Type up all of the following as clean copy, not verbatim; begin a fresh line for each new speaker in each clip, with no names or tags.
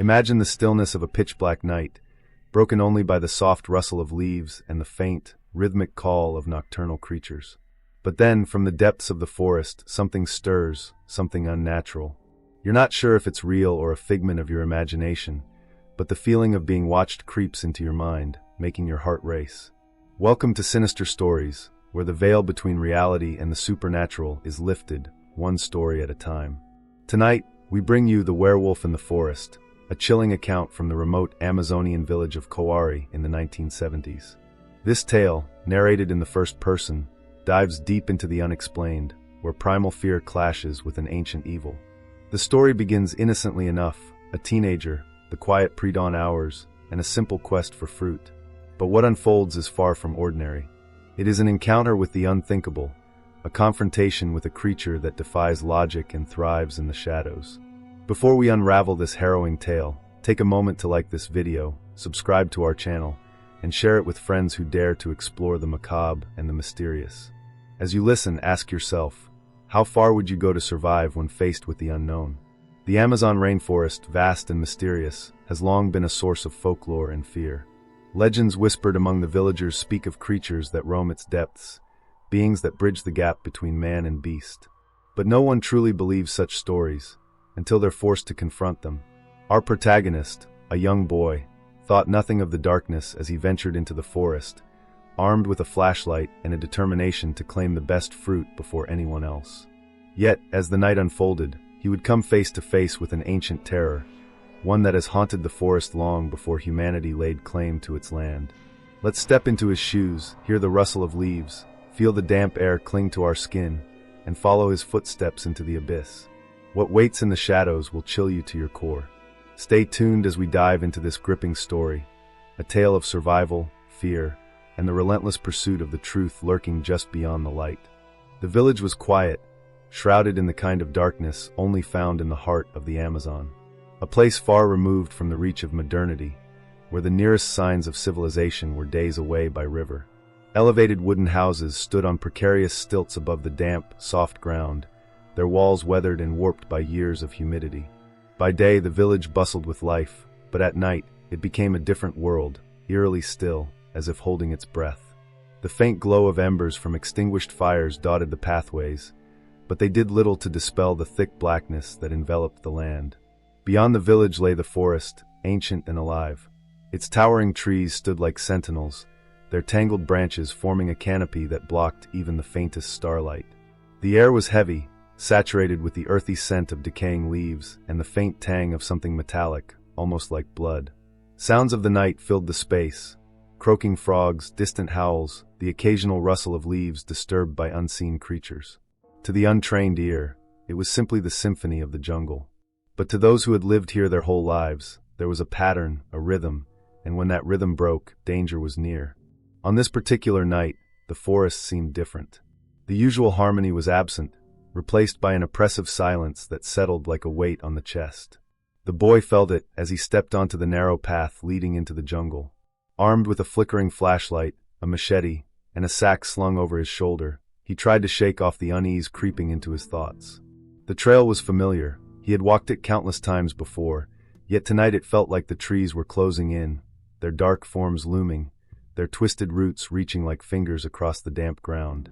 Imagine the stillness of a pitch-black night, broken only by the soft rustle of leaves and the faint, rhythmic call of nocturnal creatures. But then, from the depths of the forest, something stirs, something unnatural. You're not sure if it's real or a figment of your imagination, but the feeling of being watched creeps into your mind, making your heart race. Welcome to Sinister Stories, where the veil between reality and the supernatural is lifted, one story at a time. Tonight, we bring you The Werewolf in the Forest, a chilling account from the remote Amazonian village of Coari in the 1970s. This tale, narrated in the first person, dives deep into the unexplained, where primal fear clashes with an ancient evil. The story begins innocently enough, a teenager, the quiet pre-dawn hours, and a simple quest for fruit. But what unfolds is far from ordinary. It is an encounter with the unthinkable, a confrontation with a creature that defies logic and thrives in the shadows. Before we unravel this harrowing tale, take a moment to like this video, subscribe to our channel, and share it with friends who dare to explore the macabre and the mysterious. As you listen, ask yourself, how far would you go to survive when faced with the unknown? The Amazon rainforest, vast and mysterious, has long been a source of folklore and fear. Legends whispered among the villagers speak of creatures that roam its depths, beings that bridge the gap between man and beast. But no one truly believes such stories, until they're forced to confront them. Our protagonist, a young boy, thought nothing of the darkness as he ventured into the forest, armed with a flashlight and a determination to claim the best fruit before anyone else. Yet, as the night unfolded, he would come face to face with an ancient terror, one that has haunted the forest long before humanity laid claim to its land. Let's step into his shoes, hear the rustle of leaves, feel the damp air cling to our skin, and follow his footsteps into the abyss. What waits in the shadows will chill you to your core. Stay tuned as we dive into this gripping story, a tale of survival, fear, and the relentless pursuit of the truth lurking just beyond the light. The village was quiet, shrouded in the kind of darkness only found in the heart of the Amazon, a place far removed from the reach of modernity, where the nearest signs of civilization were days away by river. Elevated wooden houses stood on precarious stilts above the damp, soft ground, their walls weathered and warped by years of humidity. By day, the village bustled with life, but at night, it became a different world, eerily still, as if holding its breath. The faint glow of embers from extinguished fires dotted the pathways, but they did little to dispel the thick blackness that enveloped the land. Beyond the village lay the forest, ancient and alive. Its towering trees stood like sentinels, their tangled branches forming a canopy that blocked even the faintest starlight. The air was heavy, saturated with the earthy scent of decaying leaves and the faint tang of something metallic, almost like blood. Sounds of the night filled the space, croaking frogs, distant howls, the occasional rustle of leaves disturbed by unseen creatures. To the untrained ear, it was simply the symphony of the jungle. But to those who had lived here their whole lives, there was a pattern, a rhythm, and when that rhythm broke, danger was near. On this particular night, the forest seemed different. The usual harmony was absent, replaced by an oppressive silence that settled like a weight on the chest. The boy felt it as he stepped onto the narrow path leading into the jungle. Armed with a flickering flashlight, a machete, and a sack slung over his shoulder, he tried to shake off the unease creeping into his thoughts. The trail was familiar. He had walked it countless times before, yet tonight it felt like the trees were closing in, their dark forms looming, their twisted roots reaching like fingers across the damp ground.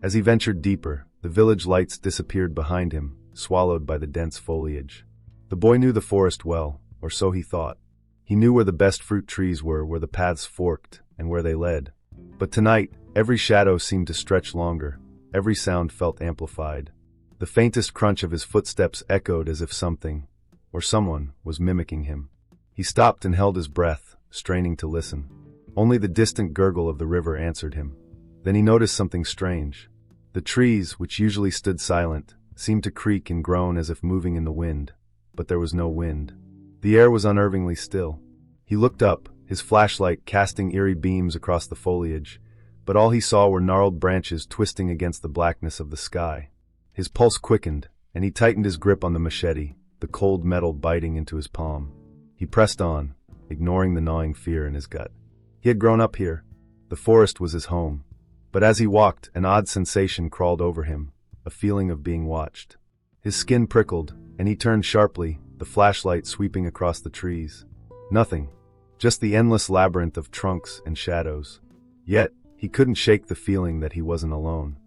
As he ventured deeper, the village lights disappeared behind him, swallowed by the dense foliage. The boy knew the forest well, or so he thought. He knew where the best fruit trees were, where the paths forked, and where they led. But tonight, every shadow seemed to stretch longer, every sound felt amplified. The faintest crunch of his footsteps echoed as if something, or someone, was mimicking him. He stopped and held his breath, straining to listen. Only the distant gurgle of the river answered him. Then he noticed something strange. The trees, which usually stood silent, seemed to creak and groan as if moving in the wind, but there was no wind. The air was unnervingly still. He looked up, his flashlight casting eerie beams across the foliage, but all he saw were gnarled branches twisting against the blackness of the sky. His pulse quickened, and he tightened his grip on the machete, the cold metal biting into his palm. He pressed on, ignoring the gnawing fear in his gut. He had grown up here. The forest was his home. But as he walked, an odd sensation crawled over him, a feeling of being watched. His skin prickled, and he turned sharply, the flashlight sweeping across the trees. Nothing. Just the endless labyrinth of trunks and shadows. Yet, he couldn't shake the feeling that he wasn't alone.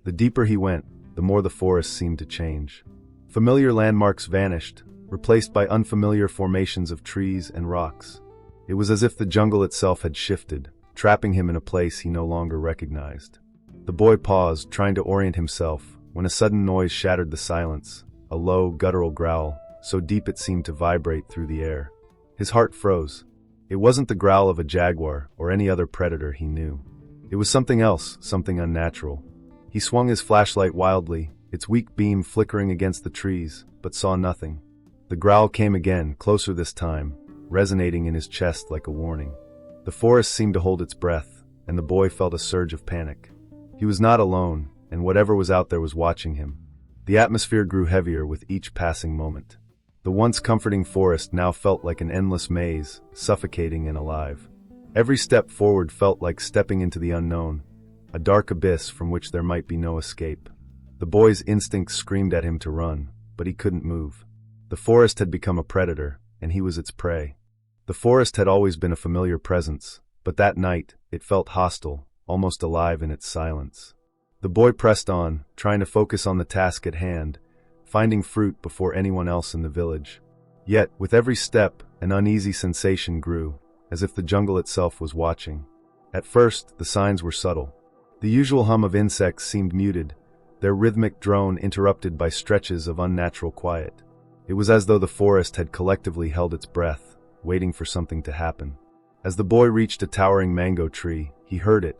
The deeper he went, the more the forest seemed to change. Familiar landmarks vanished, replaced by unfamiliar formations of trees and rocks. It was as if the jungle itself had shifted, trapping him in a place he no longer recognized. The boy paused, trying to orient himself, when a sudden noise shattered the silence, a low, guttural growl, so deep it seemed to vibrate through the air. His heart froze. It wasn't the growl of a jaguar or any other predator he knew. It was something else, something unnatural. He swung his flashlight wildly, its weak beam flickering against the trees, but saw nothing. The growl came again, closer this time, resonating in his chest like a warning. The forest seemed to hold its breath, and the boy felt a surge of panic. He was not alone, and whatever was out there was watching him. The atmosphere grew heavier with each passing moment. The once comforting forest now felt like an endless maze, suffocating and alive. Every step forward felt like stepping into the unknown, a dark abyss from which there might be no escape. The boy's instincts screamed at him to run, but he couldn't move. The forest had become a predator, and he was its prey. The forest had always been a familiar presence, but that night, it felt hostile, almost alive in its silence. The boy pressed on, trying to focus on the task at hand, finding fruit before anyone else in the village. Yet, with every step, an uneasy sensation grew, as if the jungle itself was watching. At first, the signs were subtle. The usual hum of insects seemed muted, their rhythmic drone interrupted by stretches of unnatural quiet. It was as though the forest had collectively held its breath, waiting for something to happen. As the boy reached a towering mango tree, he heard it,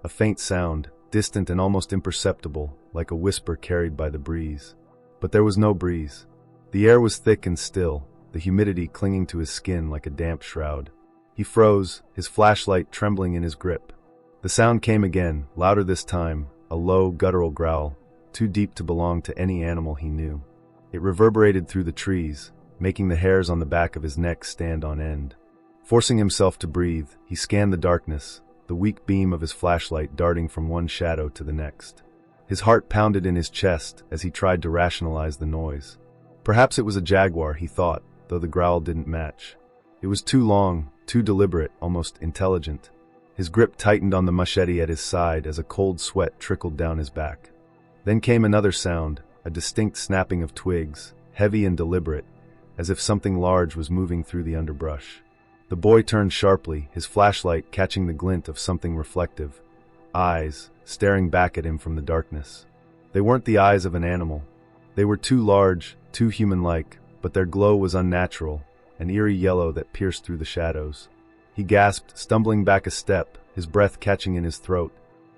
a faint sound, distant and almost imperceptible, like a whisper carried by the breeze. But there was no breeze. The air was thick and still, the humidity clinging to his skin like a damp shroud. He froze, his flashlight trembling in his grip. The sound came again, louder this time, a low, guttural growl, too deep to belong to any animal he knew. It reverberated through the trees, making the hairs on the back of his neck stand on end. Forcing himself to breathe, he scanned the darkness, the weak beam of his flashlight darting from one shadow to the next. His heart pounded in his chest as he tried to rationalize the noise. Perhaps it was a jaguar, he thought, though the growl didn't match. It was too long, too deliberate, almost intelligent. His grip tightened on the machete at his side as a cold sweat trickled down his back. Then came another sound, a distinct snapping of twigs, heavy and deliberate, as if something large was moving through the underbrush. The boy turned sharply, his flashlight catching the glint of something reflective. Eyes, staring back at him from the darkness. They weren't the eyes of an animal. They were too large, too human-like, but their glow was unnatural, an eerie yellow that pierced through the shadows. He gasped, stumbling back a step, his breath catching in his throat.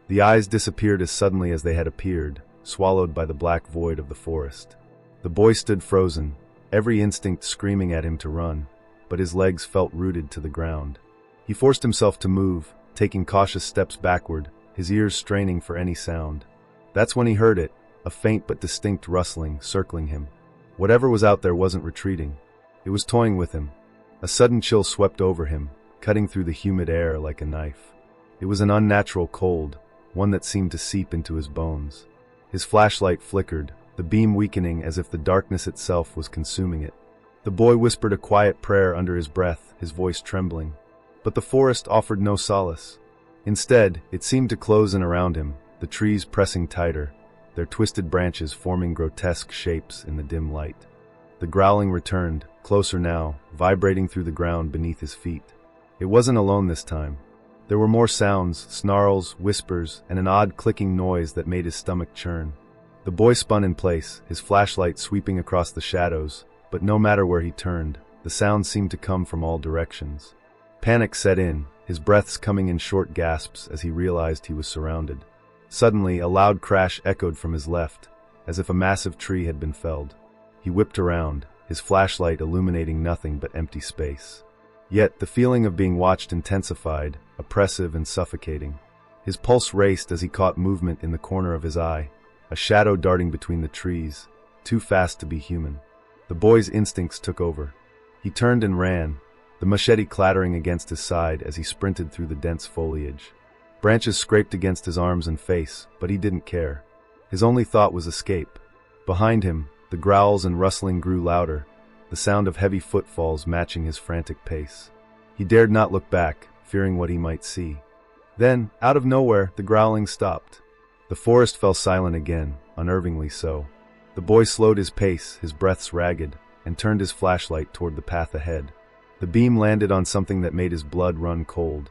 The eyes disappeared as suddenly as they had appeared, swallowed by the black void of the forest. The boy stood frozen, every instinct screaming at him to run, but his legs felt rooted to the ground. He forced himself to move, taking cautious steps backward, his ears straining for any sound. That's when he heard it, a faint but distinct rustling circling him. Whatever was out there wasn't retreating. It was toying with him. A sudden chill swept over him, cutting through the humid air like a knife. It was an unnatural cold, one that seemed to seep into his bones. His flashlight flickered, the beam weakening as if the darkness itself was consuming it. The boy whispered a quiet prayer under his breath, his voice trembling. But the forest offered no solace. Instead, it seemed to close in around him, the trees pressing tighter, their twisted branches forming grotesque shapes in the dim light. The growling returned, closer now, vibrating through the ground beneath his feet. It wasn't alone this time. There were more sounds, snarls, whispers, and an odd clicking noise that made his stomach churn. The boy spun in place, his flashlight sweeping across the shadows, but no matter where he turned, the sound seemed to come from all directions. Panic set in, his breaths coming in short gasps as he realized he was surrounded. Suddenly, a loud crash echoed from his left, as if a massive tree had been felled. He whipped around, his flashlight illuminating nothing but empty space. Yet, the feeling of being watched intensified, oppressive and suffocating. His pulse raced as he caught movement in the corner of his eye, a shadow darting between the trees, too fast to be human. The boy's instincts took over. He turned and ran, the machete clattering against his side as he sprinted through the dense foliage. Branches scraped against his arms and face, but he didn't care. His only thought was escape. Behind him, the growls and rustling grew louder, the sound of heavy footfalls matching his frantic pace. He dared not look back, fearing what he might see. Then, out of nowhere, the growling stopped. The forest fell silent again, unnervingly so. The boy slowed his pace, his breaths ragged, and turned his flashlight toward the path ahead. The beam landed on something that made his blood run cold.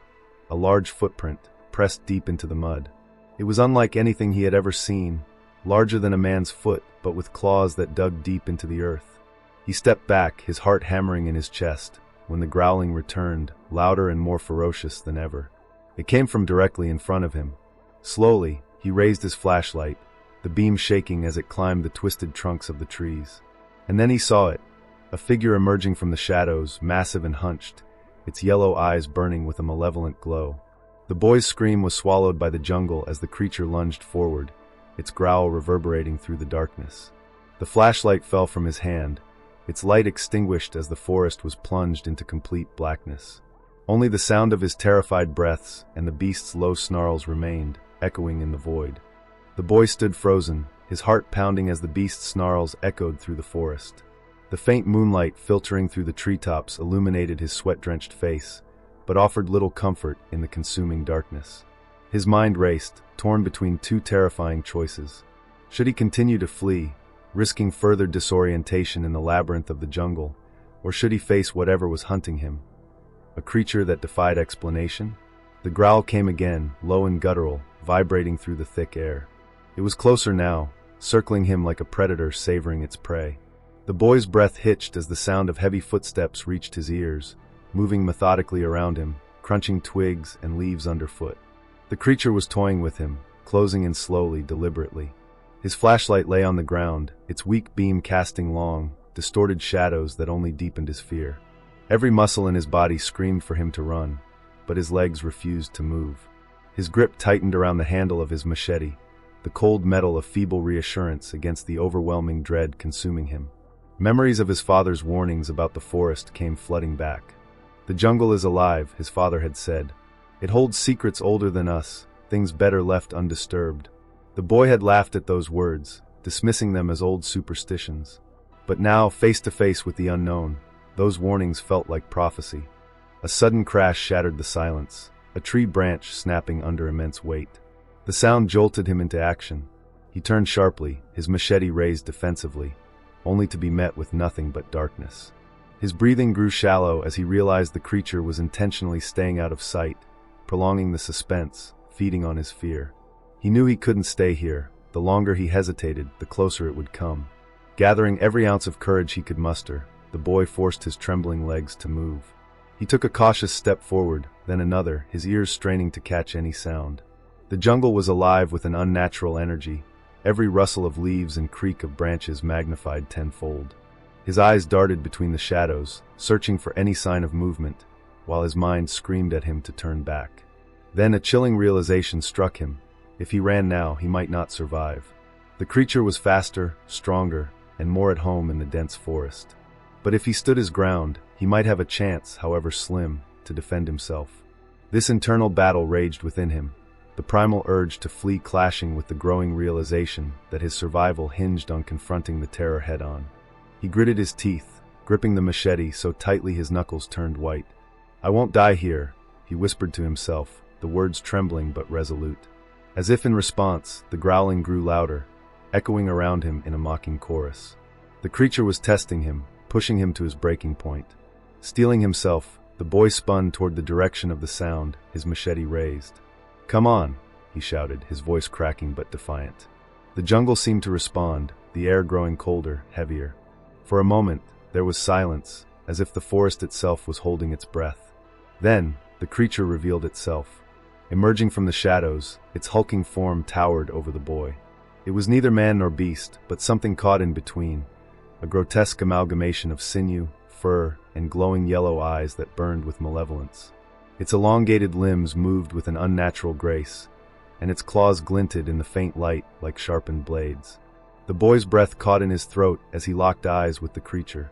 A large footprint, pressed deep into the mud. It was unlike anything he had ever seen, larger than a man's foot, but with claws that dug deep into the earth. He stepped back, his heart hammering in his chest, when the growling returned, louder and more ferocious than ever. It came from directly in front of him. Slowly, he raised his flashlight, the beam shaking as it climbed the twisted trunks of the trees. And then he saw it, a figure emerging from the shadows, massive and hunched, its yellow eyes burning with a malevolent glow. The boy's scream was swallowed by the jungle as the creature lunged forward, its growl reverberating through the darkness. The flashlight fell from his hand, its light extinguished as the forest was plunged into complete blackness. Only the sound of his terrified breaths and the beast's low snarls remained, echoing in the void. The boy stood frozen, his heart pounding as the beast's snarls echoed through the forest. The faint moonlight filtering through the treetops illuminated his sweat-drenched face, but offered little comfort in the consuming darkness. His mind raced, torn between two terrifying choices. Should he continue to flee, risking further disorientation in the labyrinth of the jungle, or should he face whatever was hunting him? A creature that defied explanation? The growl came again, low and guttural, vibrating through the thick air. It was closer now, circling him like a predator savoring its prey. The boy's breath hitched as the sound of heavy footsteps reached his ears, moving methodically around him, crunching twigs and leaves underfoot. The creature was toying with him, closing in slowly, deliberately. His flashlight lay on the ground, its weak beam casting long, distorted shadows that only deepened his fear. Every muscle in his body screamed for him to run, but his legs refused to move. His grip tightened around the handle of his machete, the cold metal a feeble reassurance against the overwhelming dread consuming him. Memories of his father's warnings about the forest came flooding back. The jungle is alive, his father had said. It holds secrets older than us, things better left undisturbed. The boy had laughed at those words, dismissing them as old superstitions. But now, face to face with the unknown, those warnings felt like prophecy. A sudden crash shattered the silence, a tree branch snapping under immense weight. The sound jolted him into action. He turned sharply, his machete raised defensively, only to be met with nothing but darkness. His breathing grew shallow as he realized the creature was intentionally staying out of sight, prolonging the suspense, feeding on his fear. He knew he couldn't stay here. The longer he hesitated, the closer it would come. Gathering every ounce of courage he could muster, the boy forced his trembling legs to move. He took a cautious step forward, then another, his ears straining to catch any sound. The jungle was alive with an unnatural energy, every rustle of leaves and creak of branches magnified tenfold. His eyes darted between the shadows, searching for any sign of movement, while his mind screamed at him to turn back. Then a chilling realization struck him. If he ran now, he might not survive. The creature was faster, stronger, and more at home in the dense forest. But if he stood his ground, he might have a chance, however slim, to defend himself. This internal battle raged within him, the primal urge to flee clashing with the growing realization that his survival hinged on confronting the terror head-on. He gritted his teeth, gripping the machete so tightly his knuckles turned white. "I won't die here," he whispered to himself, the words trembling but resolute. As if in response, the growling grew louder, echoing around him in a mocking chorus. The creature was testing him, pushing him to his breaking point. Steeling himself, the boy spun toward the direction of the sound, his machete raised. "Come on," he shouted, his voice cracking but defiant. The jungle seemed to respond, the air growing colder, heavier. For a moment, there was silence, as if the forest itself was holding its breath. Then, the creature revealed itself. Emerging from the shadows, its hulking form towered over the boy. It was neither man nor beast, but something caught in between, a grotesque amalgamation of sinew, fur, and glowing yellow eyes that burned with malevolence. Its elongated limbs moved with an unnatural grace, and its claws glinted in the faint light like sharpened blades. The boy's breath caught in his throat as he locked eyes with the creature.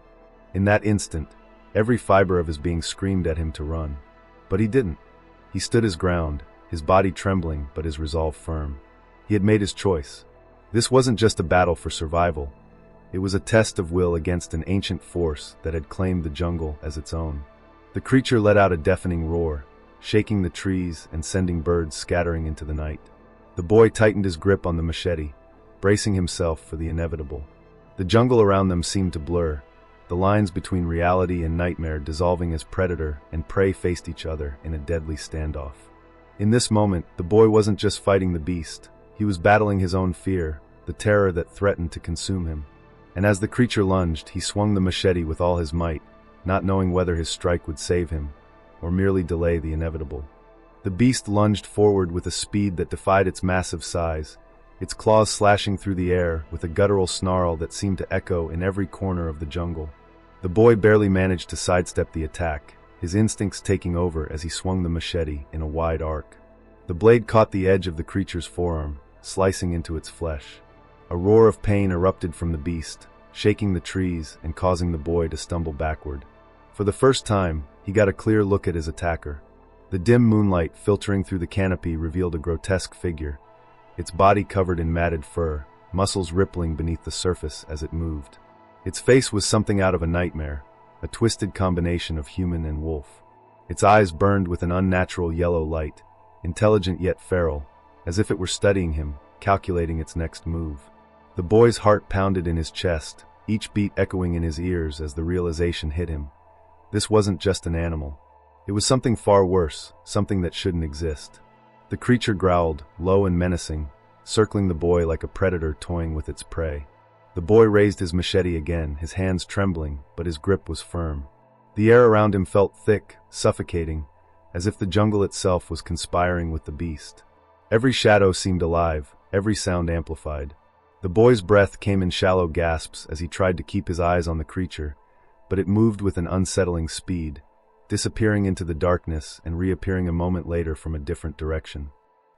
In that instant, every fiber of his being screamed at him to run. But he didn't. He stood his ground, his body trembling but his resolve firm. He had made his choice. This wasn't just a battle for survival. It was a test of will against an ancient force that had claimed the jungle as its own. The creature let out a deafening roar, shaking the trees and sending birds scattering into the night. The boy tightened his grip on the machete, bracing himself for the inevitable. The jungle around them seemed to blur, the lines between reality and nightmare dissolving as predator and prey faced each other in a deadly standoff. In this moment, the boy wasn't just fighting the beast, he was battling his own fear, the terror that threatened to consume him. And as the creature lunged, he swung the machete with all his might, not knowing whether his strike would save him, or merely delay the inevitable. The beast lunged forward with a speed that defied its massive size, its claws slashing through the air with a guttural snarl that seemed to echo in every corner of the jungle. The boy barely managed to sidestep the attack, his instincts taking over as he swung the machete in a wide arc. The blade caught the edge of the creature's forearm, slicing into its flesh. A roar of pain erupted from the beast, shaking the trees and causing the boy to stumble backward. For the first time, he got a clear look at his attacker. The dim moonlight filtering through the canopy revealed a grotesque figure, its body covered in matted fur, muscles rippling beneath the surface as it moved. Its face was something out of a nightmare, a twisted combination of human and wolf. Its eyes burned with an unnatural yellow light, intelligent yet feral, as if it were studying him, calculating its next move. The boy's heart pounded in his chest, each beat echoing in his ears as the realization hit him. This wasn't just an animal. It was something far worse, something that shouldn't exist. The creature growled, low and menacing, circling the boy like a predator toying with its prey. The boy raised his machete again, his hands trembling, but his grip was firm. The air around him felt thick, suffocating, as if the jungle itself was conspiring with the beast. Every shadow seemed alive, every sound amplified. The boy's breath came in shallow gasps as he tried to keep his eyes on the creature, but it moved with an unsettling speed, disappearing into the darkness and reappearing a moment later from a different direction.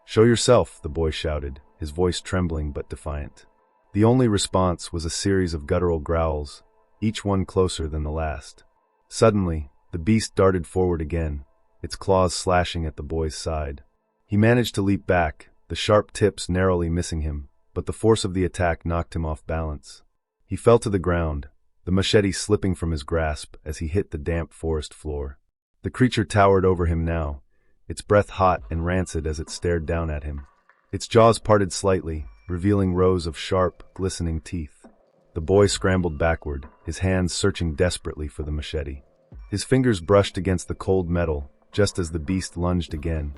"Show yourself," the boy shouted, his voice trembling but defiant. The only response was a series of guttural growls, each one closer than the last. Suddenly, the beast darted forward again, its claws slashing at the boy's side. He managed to leap back, the sharp tips narrowly missing him, but the force of the attack knocked him off balance. He fell to the ground, the machete slipping from his grasp as he hit the damp forest floor. The creature towered over him now, its breath hot and rancid as it stared down at him. Its jaws parted slightly, revealing rows of sharp, glistening teeth. The boy scrambled backward, his hands searching desperately for the machete. His fingers brushed against the cold metal, just as the beast lunged again,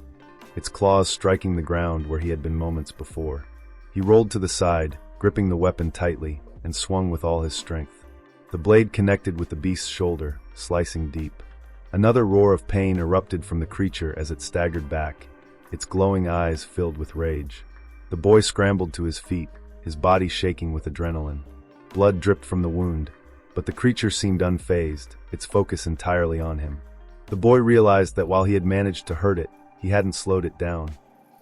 its claws striking the ground where he had been moments before. He rolled to the side, gripping the weapon tightly, and swung with all his strength. The blade connected with the beast's shoulder, slicing deep. Another roar of pain erupted from the creature as it staggered back, its glowing eyes filled with rage. The boy scrambled to his feet, his body shaking with adrenaline. Blood dripped from the wound, but the creature seemed unfazed, its focus entirely on him. The boy realized that while he had managed to hurt it, he hadn't slowed it down.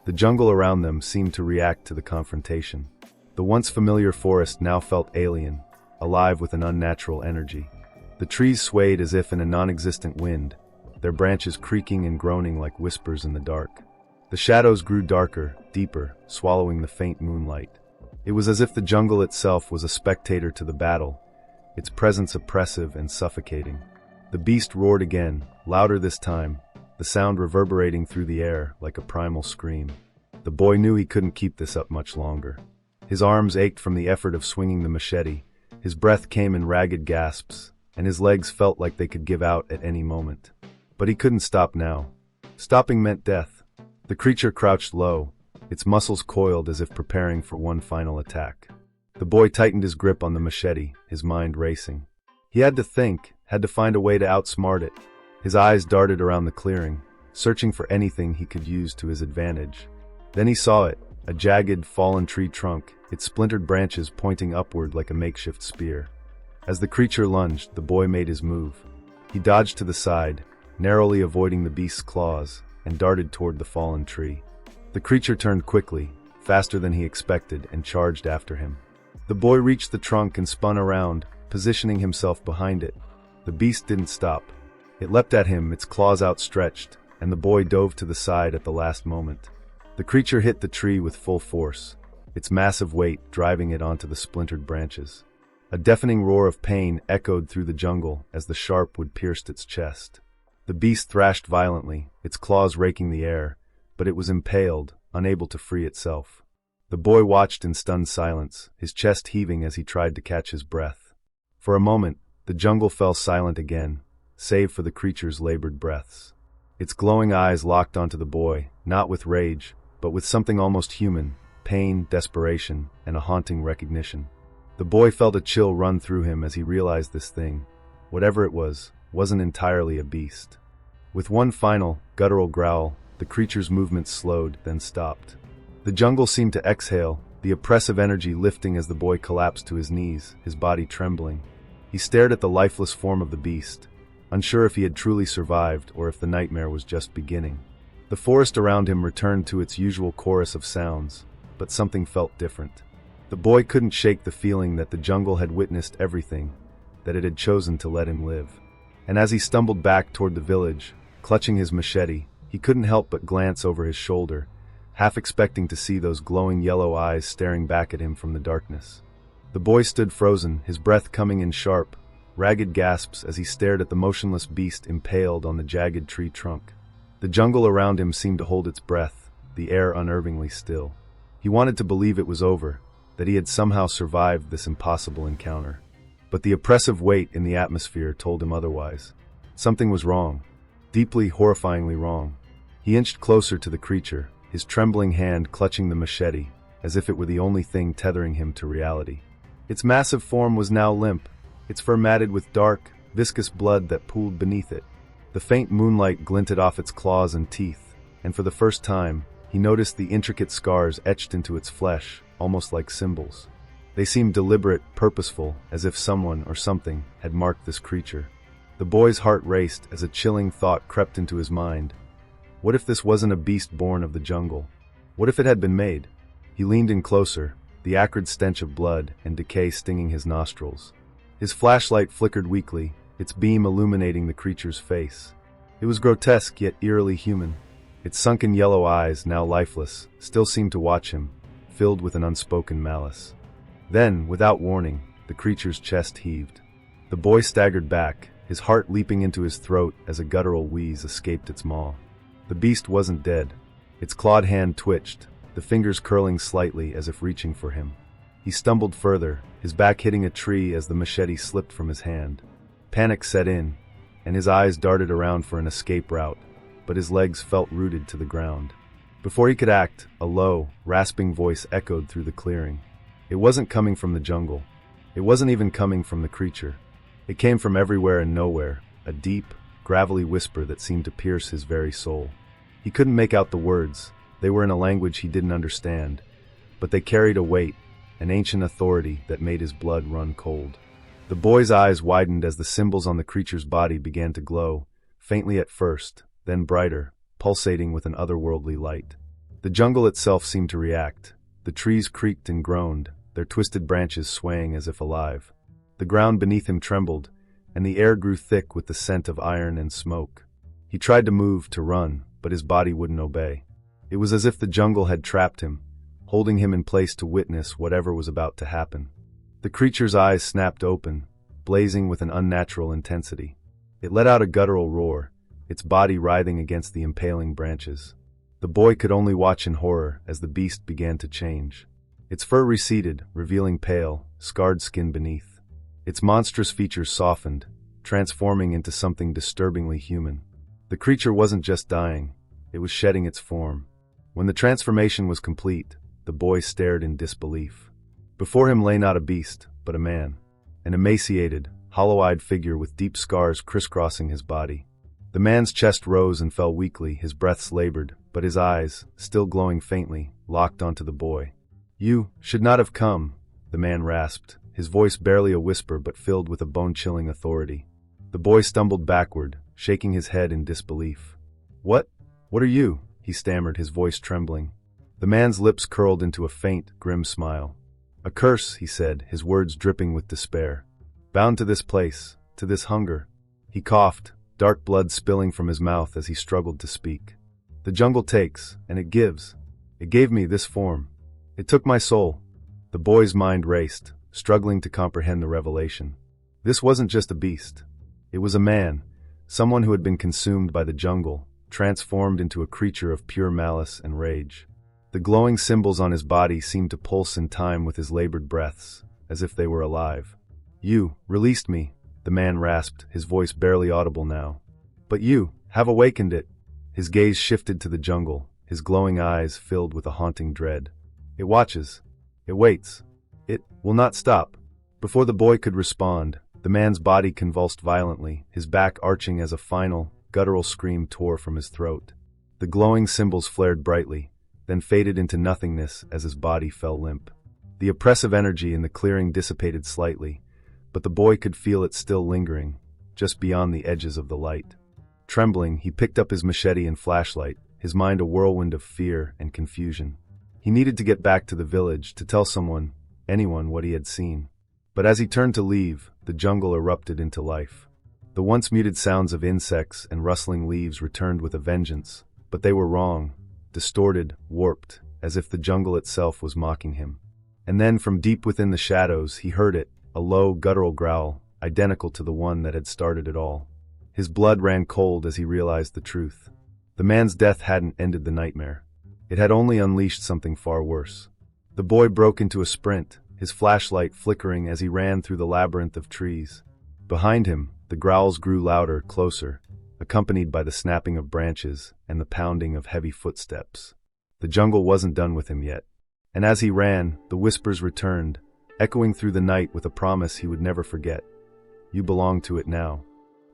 The jungle around them seemed to react to the confrontation. The once familiar forest now felt alien, alive with an unnatural energy. The trees swayed as if in a non-existent wind, their branches creaking and groaning like whispers in the dark. The shadows grew darker, deeper, swallowing the faint moonlight. It was as if the jungle itself was a spectator to the battle, its presence oppressive and suffocating. The beast roared again, louder this time, the sound reverberating through the air like a primal scream. The boy knew he couldn't keep this up much longer. His arms ached from the effort of swinging the machete, his breath came in ragged gasps, and his legs felt like they could give out at any moment. But he couldn't stop now. Stopping meant death. The creature crouched low, its muscles coiled as if preparing for one final attack. The boy tightened his grip on the machete, his mind racing. He had to think, had to find a way to outsmart it. His eyes darted around the clearing, searching for anything he could use to his advantage. Then he saw it, a jagged, fallen tree trunk, its splintered branches pointing upward like a makeshift spear. As the creature lunged, the boy made his move. He dodged to the side, narrowly avoiding the beast's claws, and darted toward the fallen tree. The creature turned quickly, faster than he expected, and charged after him. The boy reached the trunk and spun around, positioning himself behind it. The beast didn't stop. It leapt at him, its claws outstretched, and the boy dove to the side at the last moment. The creature hit the tree with full force, its massive weight driving it onto the splintered branches. A deafening roar of pain echoed through the jungle as the sharp wood pierced its chest. The beast thrashed violently, its claws raking the air, but it was impaled, unable to free itself. The boy watched in stunned silence, his chest heaving as he tried to catch his breath. For a moment, the jungle fell silent again, save for the creature's labored breaths. Its glowing eyes locked onto the boy, not with rage, but with something almost human, pain, desperation, and a haunting recognition. The boy felt a chill run through him as he realized this thing, whatever it was, wasn't entirely a beast. With one final, guttural growl, the creature's movements slowed, then stopped. The jungle seemed to exhale, the oppressive energy lifting as the boy collapsed to his knees, his body trembling. He stared at the lifeless form of the beast, unsure if he had truly survived or if the nightmare was just beginning. The forest around him returned to its usual chorus of sounds, but something felt different. The boy couldn't shake the feeling that the jungle had witnessed everything, that it had chosen to let him live. And as he stumbled back toward the village, clutching his machete, he couldn't help but glance over his shoulder, half expecting to see those glowing yellow eyes staring back at him from the darkness. The boy stood frozen, his breath coming in sharp, ragged gasps as he stared at the motionless beast impaled on the jagged tree trunk. The jungle around him seemed to hold its breath, the air unnervingly still. He wanted to believe it was over, that he had somehow survived this impossible encounter. But the oppressive weight in the atmosphere told him otherwise. Something was wrong, deeply, horrifyingly wrong. He inched closer to the creature, his trembling hand clutching the machete, as if it were the only thing tethering him to reality. Its massive form was now limp, its fur matted with dark, viscous blood that pooled beneath it. The faint moonlight glinted off its claws and teeth, and for the first time, he noticed the intricate scars etched into its flesh, almost like symbols. They seemed deliberate, purposeful, as if someone or something had marked this creature. The boy's heart raced as a chilling thought crept into his mind. What if this wasn't a beast born of the jungle? What if it had been made? He leaned in closer, the acrid stench of blood and decay stinging his nostrils. His flashlight flickered weakly, its beam illuminating the creature's face. It was grotesque yet eerily human. Its sunken yellow eyes, now lifeless, still seemed to watch him, filled with an unspoken malice. Then, without warning, the creature's chest heaved. The boy staggered back, his heart leaping into his throat as a guttural wheeze escaped its maw. The beast wasn't dead. Its clawed hand twitched, the fingers curling slightly as if reaching for him. He stumbled further, his back hitting a tree as the machete slipped from his hand. Panic set in, and his eyes darted around for an escape route, but his legs felt rooted to the ground. Before he could act, a low, rasping voice echoed through the clearing. It wasn't coming from the jungle. It wasn't even coming from the creature. It came from everywhere and nowhere, a deep, gravelly whisper that seemed to pierce his very soul. He couldn't make out the words. They were in a language he didn't understand, but they carried a weight, an ancient authority that made his blood run cold. The boy's eyes widened as the symbols on the creature's body began to glow, faintly at first, then brighter, pulsating with an otherworldly light. The jungle itself seemed to react. The trees creaked and groaned, their twisted branches swaying as if alive. The ground beneath him trembled, and the air grew thick with the scent of iron and smoke. He tried to move, to run, but his body wouldn't obey. It was as if the jungle had trapped him, holding him in place to witness whatever was about to happen. The creature's eyes snapped open, blazing with an unnatural intensity. It let out a guttural roar, its body writhing against the impaling branches. The boy could only watch in horror as the beast began to change. Its fur receded, revealing pale, scarred skin beneath. Its monstrous features softened, transforming into something disturbingly human. The creature wasn't just dying, it was shedding its form. When the transformation was complete, the boy stared in disbelief. Before him lay not a beast, but a man. An emaciated, hollow-eyed figure with deep scars crisscrossing his body. The man's chest rose and fell weakly, his breaths labored, but his eyes, still glowing faintly, locked onto the boy. "You should not have come," the man rasped, his voice barely a whisper but filled with a bone-chilling authority. The boy stumbled backward, shaking his head in disbelief. What are you?" he stammered, his voice trembling. The man's lips curled into a faint, grim smile. "A curse," he said, his words dripping with despair. "Bound to this place, to this hunger." He coughed, dark blood spilling from his mouth as he struggled to speak. "The jungle takes, and it gives. It gave me this form. It took my soul." The boy's mind raced, struggling to comprehend the revelation. This wasn't just a beast. It was a man, someone who had been consumed by the jungle, transformed into a creature of pure malice and rage. The glowing symbols on his body seemed to pulse in time with his labored breaths, as if they were alive. "You released me," the man rasped, his voice barely audible now. "But you have awakened it." His gaze shifted to the jungle, his glowing eyes filled with a haunting dread. "It watches. It waits. It will not stop." Before the boy could respond, the man's body convulsed violently, his back arching as a final, guttural scream tore from his throat. The glowing symbols flared brightly, then faded into nothingness as his body fell limp. The oppressive energy in the clearing dissipated slightly, but the boy could feel it still lingering, just beyond the edges of the light. Trembling, he picked up his machete and flashlight, his mind a whirlwind of fear and confusion. He needed to get back to the village, to tell someone, anyone, what he had seen. But as he turned to leave, the jungle erupted into life. The once muted sounds of insects and rustling leaves returned with a vengeance, but they were wrong. Distorted, warped, as if the jungle itself was mocking him. And then from deep within the shadows he heard it, a low, guttural growl, identical to the one that had started it all. His blood ran cold as he realized the truth. The man's death hadn't ended the nightmare. It had only unleashed something far worse. The boy broke into a sprint, his flashlight flickering as he ran through the labyrinth of trees. Behind him, the growls grew louder, closer, accompanied by the snapping of branches and the pounding of heavy footsteps. The jungle wasn't done with him yet. And as he ran, the whispers returned, echoing through the night with a promise he would never forget. "You belong to it now."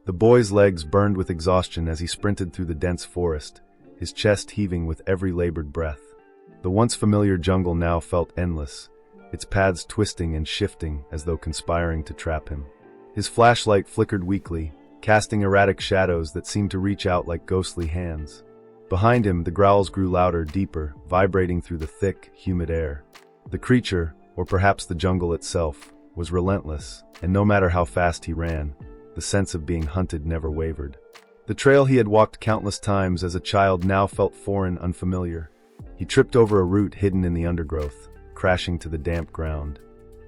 The boy's legs burned with exhaustion as he sprinted through the dense forest, his chest heaving with every labored breath. The once familiar jungle now felt endless, its paths twisting and shifting as though conspiring to trap him. His flashlight flickered weakly, casting erratic shadows that seemed to reach out like ghostly hands. Behind him, the growls grew louder, deeper, vibrating through the thick, humid air. The creature, or perhaps the jungle itself, was relentless, and no matter how fast he ran, the sense of being hunted never wavered. The trail he had walked countless times as a child now felt foreign, unfamiliar. He tripped over a root hidden in the undergrowth, crashing to the damp ground.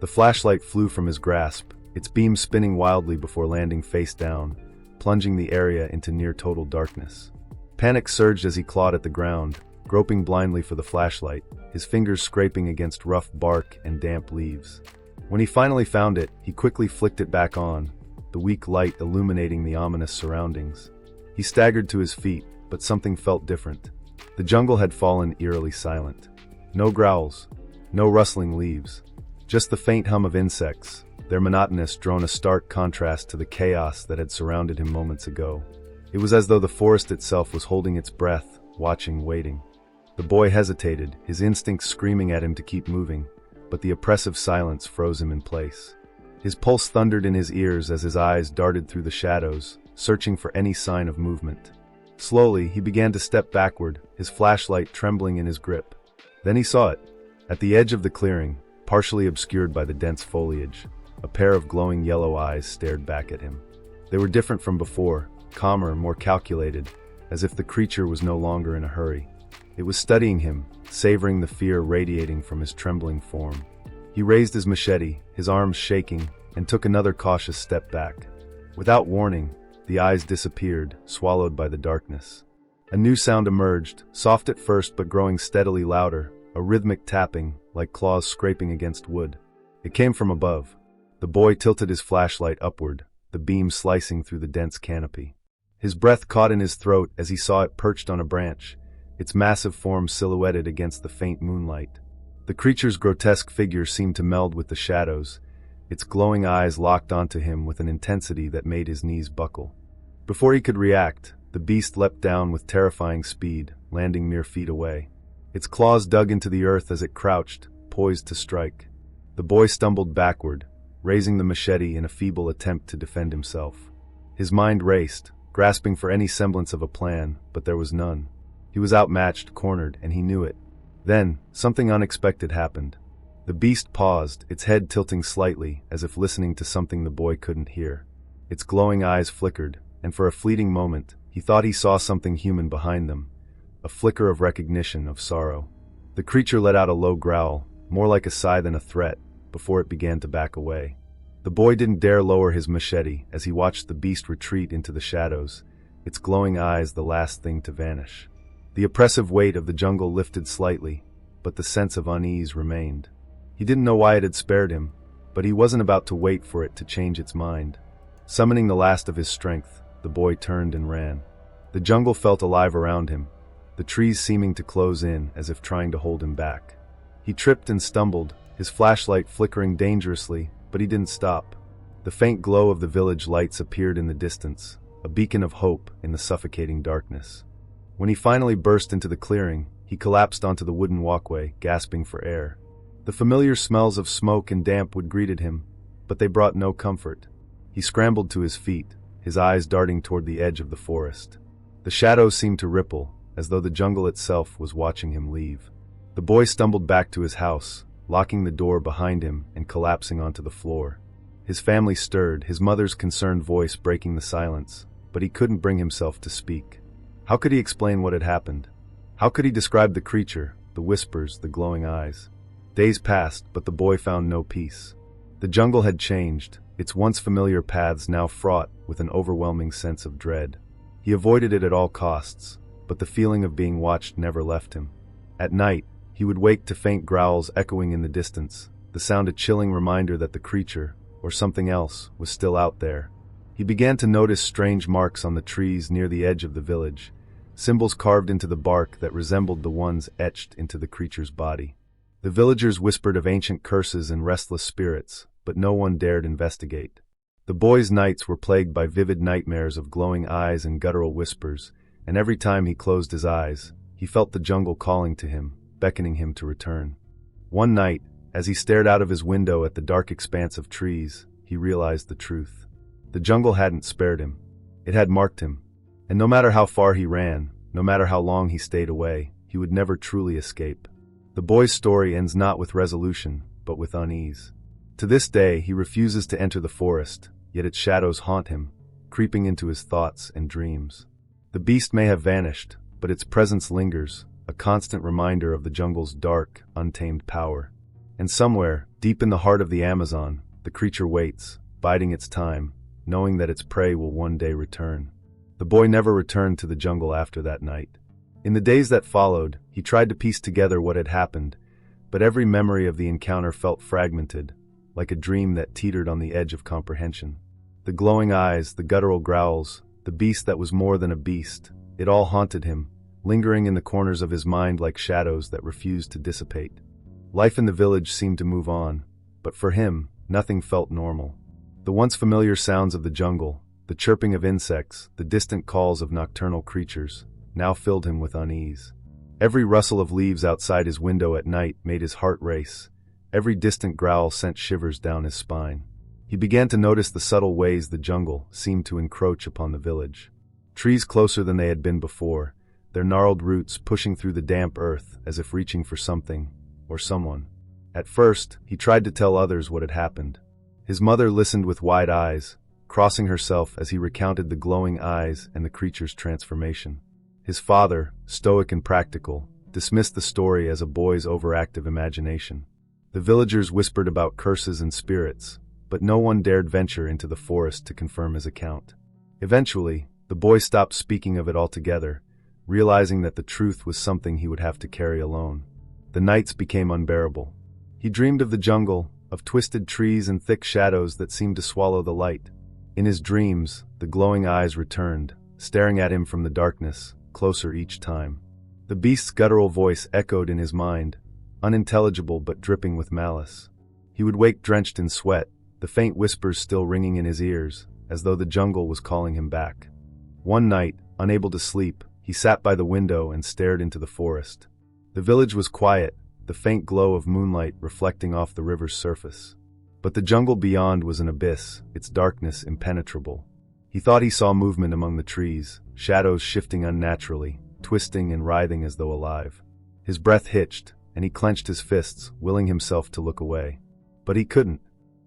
The flashlight flew from his grasp, its beam spinning wildly before landing face down, plunging the area into near-total darkness. Panic surged as he clawed at the ground, groping blindly for the flashlight, his fingers scraping against rough bark and damp leaves. When he finally found it, he quickly flicked it back on, the weak light illuminating the ominous surroundings. He staggered to his feet, but something felt different. The jungle had fallen eerily silent. No growls, no rustling leaves, just the faint hum of insects, their monotonous drone a stark contrast to the chaos that had surrounded him moments ago. It was as though the forest itself was holding its breath, watching, waiting. The boy hesitated, his instincts screaming at him to keep moving, but the oppressive silence froze him in place. His pulse thundered in his ears as his eyes darted through the shadows, searching for any sign of movement. Slowly, he began to step backward, his flashlight trembling in his grip. Then he saw it. At the edge of the clearing, partially obscured by the dense foliage, a pair of glowing yellow eyes stared back at him. They were different from before, calmer, more calculated, as if the creature was no longer in a hurry. It was studying him, savoring the fear radiating from his trembling form. He raised his machete, his arms shaking, and took another cautious step back. Without warning, the eyes disappeared, swallowed by the darkness. A new sound emerged, soft at first but growing steadily louder, a rhythmic tapping, like claws scraping against wood. It came from above. The boy tilted his flashlight upward, the beam slicing through the dense canopy. His breath caught in his throat as he saw it perched on a branch, its massive form silhouetted against the faint moonlight. The creature's grotesque figure seemed to meld with the shadows, its glowing eyes locked onto him with an intensity that made his knees buckle. Before he could react, the beast leapt down with terrifying speed, landing mere feet away. Its claws dug into the earth as it crouched, poised to strike. The boy stumbled backward, raising the machete in a feeble attempt to defend himself. His mind raced, grasping for any semblance of a plan, but there was none. He was outmatched, cornered, and he knew it. Then, something unexpected happened. The beast paused, its head tilting slightly, as if listening to something the boy couldn't hear. Its glowing eyes flickered, and for a fleeting moment, he thought he saw something human behind them, a flicker of recognition, of sorrow. The creature let out a low growl, more like a sigh than a threat, before it began to back away. The boy didn't dare lower his machete as he watched the beast retreat into the shadows, its glowing eyes the last thing to vanish. The oppressive weight of the jungle lifted slightly, but the sense of unease remained. He didn't know why it had spared him, but he wasn't about to wait for it to change its mind. Summoning the last of his strength, the boy turned and ran. The jungle felt alive around him, the trees seeming to close in as if trying to hold him back. He tripped and stumbled, his flashlight flickering dangerously, but he didn't stop. The faint glow of the village lights appeared in the distance, a beacon of hope in the suffocating darkness. When he finally burst into the clearing, he collapsed onto the wooden walkway, gasping for air. The familiar smells of smoke and damp would greeted him, but they brought no comfort. He scrambled to his feet, his eyes darting toward the edge of the forest. The shadows seemed to ripple, as though the jungle itself was watching him leave. The boy stumbled back to his house, locking the door behind him and collapsing onto the floor. His family stirred, his mother's concerned voice breaking the silence, but he couldn't bring himself to speak. How could he explain what had happened? How could he describe the creature, the whispers, the glowing eyes? Days passed, but the boy found no peace. The jungle had changed, its once familiar paths now fraught with an overwhelming sense of dread. He avoided it at all costs, but the feeling of being watched never left him. At night, he would wake to faint growls echoing in the distance, the sound a chilling reminder that the creature, or something else, was still out there. He began to notice strange marks on the trees near the edge of the village, symbols carved into the bark that resembled the ones etched into the creature's body. The villagers whispered of ancient curses and restless spirits, but no one dared investigate. The boy's nights were plagued by vivid nightmares of glowing eyes and guttural whispers, and every time he closed his eyes, he felt the jungle calling to him, beckoning him to return. One night, as he stared out of his window at the dark expanse of trees, he realized the truth. The jungle hadn't spared him. It had marked him. And no matter how far he ran, no matter how long he stayed away, he would never truly escape. The boy's story ends not with resolution, but with unease. To this day, he refuses to enter the forest, yet its shadows haunt him, creeping into his thoughts and dreams. The beast may have vanished, but its presence lingers, a constant reminder of the jungle's dark, untamed power. And somewhere, deep in the heart of the Amazon, the creature waits, biding its time, knowing that its prey will one day return. The boy never returned to the jungle after that night. In the days that followed, he tried to piece together what had happened, but every memory of the encounter felt fragmented, like a dream that teetered on the edge of comprehension. The glowing eyes, the guttural growls, the beast that was more than a beast, it all haunted him, lingering in the corners of his mind like shadows that refused to dissipate. Life in the village seemed to move on, but for him, nothing felt normal. The once familiar sounds of the jungle, the chirping of insects, the distant calls of nocturnal creatures, now filled him with unease. Every rustle of leaves outside his window at night made his heart race. Every distant growl sent shivers down his spine. He began to notice the subtle ways the jungle seemed to encroach upon the village. Trees closer than they had been before, their gnarled roots pushing through the damp earth as if reaching for something, or someone. At first, he tried to tell others what had happened. His mother listened with wide eyes, crossing herself as he recounted the glowing eyes and the creature's transformation. His father, stoic and practical, dismissed the story as a boy's overactive imagination. The villagers whispered about curses and spirits, but no one dared venture into the forest to confirm his account. Eventually, the boy stopped speaking of it altogether, realizing that the truth was something he would have to carry alone. The nights became unbearable. He dreamed of the jungle, of twisted trees and thick shadows that seemed to swallow the light. In his dreams, the glowing eyes returned, staring at him from the darkness, closer each time. The beast's guttural voice echoed in his mind, unintelligible but dripping with malice. He would wake drenched in sweat, the faint whispers still ringing in his ears, as though the jungle was calling him back. One night, unable to sleep, he sat by the window and stared into the forest. The village was quiet, the faint glow of moonlight reflecting off the river's surface. But the jungle beyond was an abyss, its darkness impenetrable. He thought he saw movement among the trees, shadows shifting unnaturally, twisting and writhing as though alive. His breath hitched, and he clenched his fists, willing himself to look away. But he couldn't.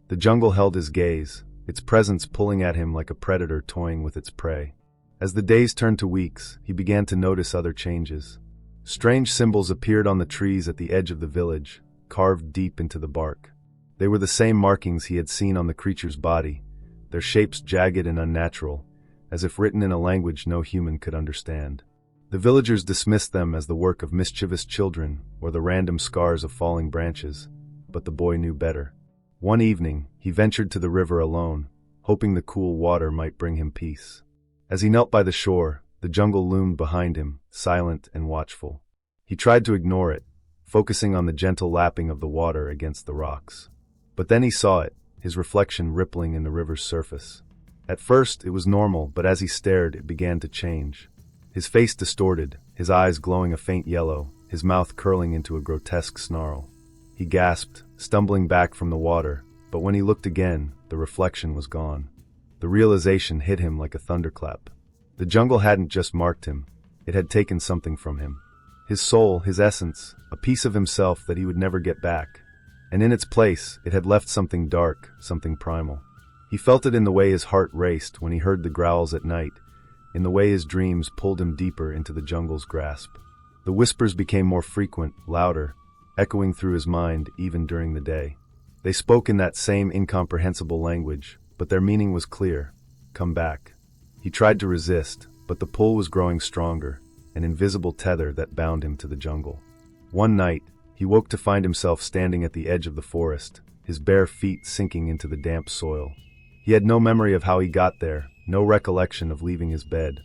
The jungle held his gaze, its presence pulling at him like a predator toying with its prey. As the days turned to weeks, he began to notice other changes. Strange symbols appeared on the trees at the edge of the village, carved deep into the bark. They were the same markings he had seen on the creature's body, their shapes jagged and unnatural, as if written in a language no human could understand. The villagers dismissed them as the work of mischievous children or the random scars of falling branches, but the boy knew better. One evening, he ventured to the river alone, hoping the cool water might bring him peace. As he knelt by the shore, the jungle loomed behind him, silent and watchful. He tried to ignore it, focusing on the gentle lapping of the water against the rocks. But then he saw it, his reflection rippling in the river's surface. At first, it was normal, but as he stared, it began to change. His face distorted, his eyes glowing a faint yellow, his mouth curling into a grotesque snarl. He gasped, stumbling back from the water, but when he looked again, the reflection was gone. The realization hit him like a thunderclap. The jungle hadn't just marked him, it had taken something from him. His soul, his essence, a piece of himself that he would never get back. And in its place, it had left something dark, something primal. He felt it in the way his heart raced when he heard the growls at night, in the way his dreams pulled him deeper into the jungle's grasp. The whispers became more frequent, louder, echoing through his mind even during the day. They spoke in that same incomprehensible language, but their meaning was clear. Come back. He tried to resist, but the pull was growing stronger, an invisible tether that bound him to the jungle. One night, he woke to find himself standing at the edge of the forest, his bare feet sinking into the damp soil. He had no memory of how he got there, no recollection of leaving his bed.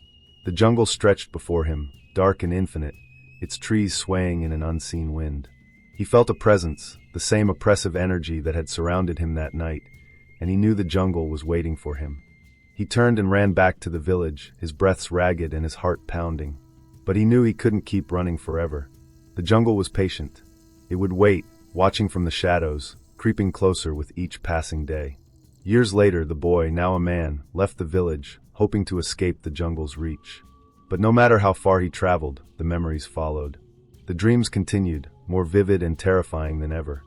The jungle stretched before him, dark and infinite, its trees swaying in an unseen wind. He felt a presence, the same oppressive energy that had surrounded him that night, and he knew the jungle was waiting for him. He turned and ran back to the village, his breaths ragged and his heart pounding. But he knew he couldn't keep running forever. The jungle was patient. It would wait, watching from the shadows, creeping closer with each passing day. Years later, the boy, now a man, left the village, hoping to escape the jungle's reach. But no matter how far he traveled, the memories followed. The dreams continued, more vivid and terrifying than ever.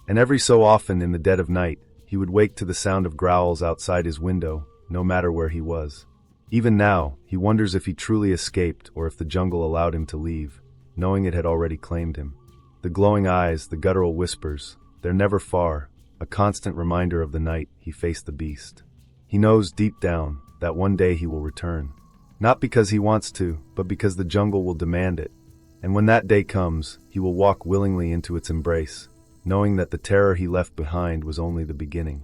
And every so often in the dead of night, he would wake to the sound of growls outside his window, no matter where he was. Even now, he wonders if he truly escaped or if the jungle allowed him to leave, knowing it had already claimed him. The glowing eyes, the guttural whispers, they're never far, a constant reminder of the night he faced the beast. He knows deep down that one day he will return. Not because he wants to, but because the jungle will demand it. And when that day comes, he will walk willingly into its embrace, knowing that the terror he left behind was only the beginning.